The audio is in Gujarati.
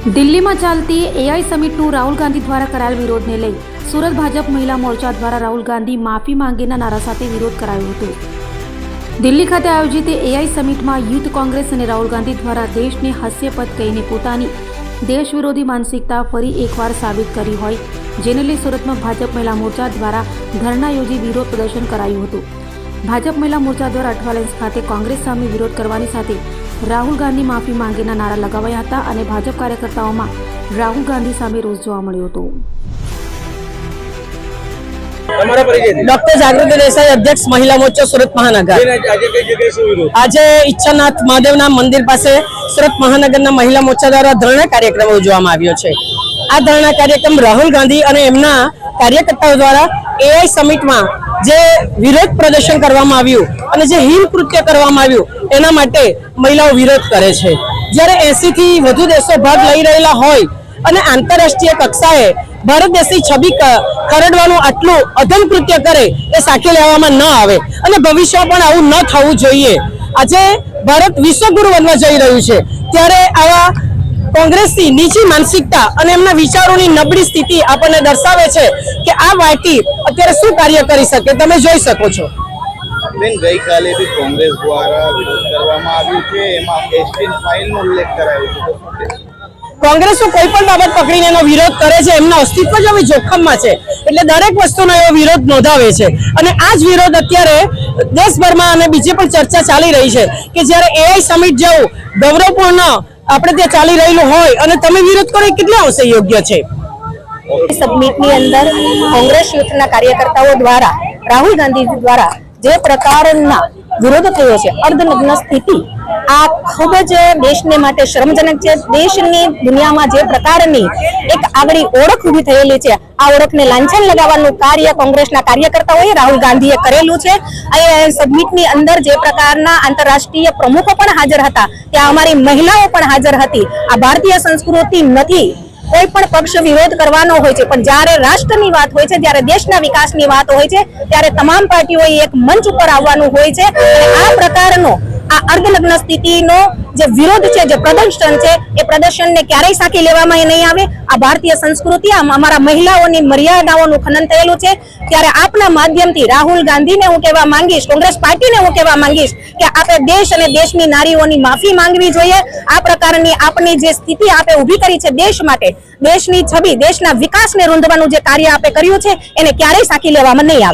દિલ્હીમાં ચાલતી એઆઈ સમિટનું રાહુલ ગાંધી દ્વારા કરાયેલ વિરોધને લઈ સુરત ભાજપ મહિલા મોરચા દ્વારા રાહુલ ગાંધી માફી માંગેના નારા સાથે વિરોધ કરાયો હતો। દિલ્હી ખાતે આયોજિત એઆઈ સમિટમાં યુથ કોંગ્રેસ અને રાહુલ ગાંધી દ્વારા દેશને હાસ્યપદ કહીને પોતાની દેશ વિરોધી માનસિકતા ફરી એકવાર સાબિત કરી હોય, જેને લઈ સુરતમાં ભાજપ મહિલા મોરચા દ્વારા ધરણા યોજી વિરોધ પ્રદર્શન કરાયું હતું। ભાજપ મહિલા મોરચા દ્વારા અઠવાલેન્સ ખાતે કોંગ્રેસ સામે વિરોધ કરવાની સાથે રાહુલ ગાંધી માફી માંગેના નારા લગાવ્યા હતા અને ભાજપ કાર્યકર્તાઓમાં રાહુલ ગાંધી સામે રોષ જોવા મળ્યો હતો। डॉक्टर जागृति देसाई अध्यक्ष महिला मोर्चा सूरत महानगर। आज इच्छानाथ महादेवना मंदिर पास सूरत महानगर महिला मोर्चा द्वारा धरना कार्यक्रम योजવામાં આવ્યો છે। આ ધરણા કાર્યક્રમ રાહુલ ગાંધી અને એમના કાર્યકર્તાઓ દ્વારા એઆઈ સમિટમાં જે વિરોધ પ્રદર્શન કરવામાં આવ્યું અને જે હિંસક કૃત્ય કરવામાં આવ્યું એના માટે મહિલાઓ વિરોધ કરે છે। જ્યારે 80 થી વધુ દેશો ભાગ લઈ રહેલા હોય અને આંતરરાષ્ટ્રીય કક્ષાએ ભારત દેશની છબી ખરડવાનું આટલું અધમ કૃત્ય કરે એ સાખી લેવામાં ન આવે અને ભવિષ્યમાં પણ આવું ન થવું જોઈએ। આજે ભારત વિશ્વગુરુ બનવા જઈ રહ્યું છે, ત્યારે આવા કોંગ્રેસની નીચી માનસિકતા અને એમના વિચારોની નબળી સ્થિતિ આપણને દર્શાવે છે કે આ પાર્ટી અત્યારે શું કાર્ય કરી શકે, તમે જોઈ શકો છો। બેન, ગઈકાલે બી કોંગ્રેસ દ્વારા વિરોધ કરવામાં આવ્યું છે, એમાં એસટી ફાઇલનો ઉલ્લેખ કરાયો છે। કોંગ્રેસ કોઈ પણ બાબત પકડીને એનો વિરોધ કરે છે, એમના અસ્તિત્વ જ હવે જોખમમાં છે, એટલે દરેક વસ્તુનો એવો વિરોધ નોંધાવે છે અને આ જ વિરોધ અત્યારે દેશભરમાં અને બીજી પણ ચર્ચા ચાલી રહી છે કે જ્યારે એઆઈ સમિટ જેવું ગૌરવપૂર્ણ આપણે ત્યાં ચાલી રહેલું હોય અને તમે વિરોધ કરો એ કેટલા અંશે યોગ્ય છે। સમિટની અંદર કોંગ્રેસ યુથના કાર્યકર્તાઓ દ્વારા રાહુલ ગાંધી દ્વારા જે પ્રકારના વિરોધ થયો છે, અર્ધનગ્ન સ્થિતિ, આ ખૂબ જ દેશને માટે શરમજનક છે। દેશની દુનિયામાં જે પ્રકારની એક આગળી ઓળખ ઊભી થયેલી છે, આ ઓળખને લાંછન લગાવવાનું કાર્ય કોંગ્રેસના કાર્યકર્તાઓએ રાહુલ ગાંધીએ કરેલું છે। અહીં સમિટની અંદર જે પ્રકારના આંતરરાષ્ટ્રીય પ્રમુખો પણ હાજર હતા, ત્યાં અમારી મહિલાઓ પણ હાજર હતી। આ ભારતીય સંસ્કૃતિ નથી। કોઈ પણ પક્ષ વિરોધ કરવાનો હોય છે, પણ જ્યારે રાષ્ટ્રની વાત હોય છે, જ્યારે દેશના વિકાસની વાત હોય છે, ત્યારે તમામ પાર્ટીઓએ એક મંચ ઉપર આવવાનું હોય છે અને આ પ્રકારનો આ અર્ધનગ્ન સ્થિતિનો જે વિરોધ છે, જે પ્રદર્શન છે, એ પ્રદર્શનને ક્યારેય સાખી લેવામાં નહીં આવે। આ ભારતીય સંસ્કૃતિ, અમારા મહિલાઓની મર્યાદાઓનું ખનન થયેલું છે। ત્યારે આપના માધ્યમથી રાહુલ ગાંધીને હું કહેવા માંગીશ, કોંગ્રેસ પાર્ટીને હું કહેવા માંગીશ કે આપણે દેશ અને દેશની નારીઓની માફી માંગવી જોઈએ। આ પ્રકારની આપની જે સ્થિતિ આપે ઊભી કરી છે દેશ માટે, દેશની છબી, દેશના વિકાસને રૂંધવાનું જે કાર્ય આપે કર્યું છે, એને ક્યારેય સાખી લેવામાં નહીં આવે।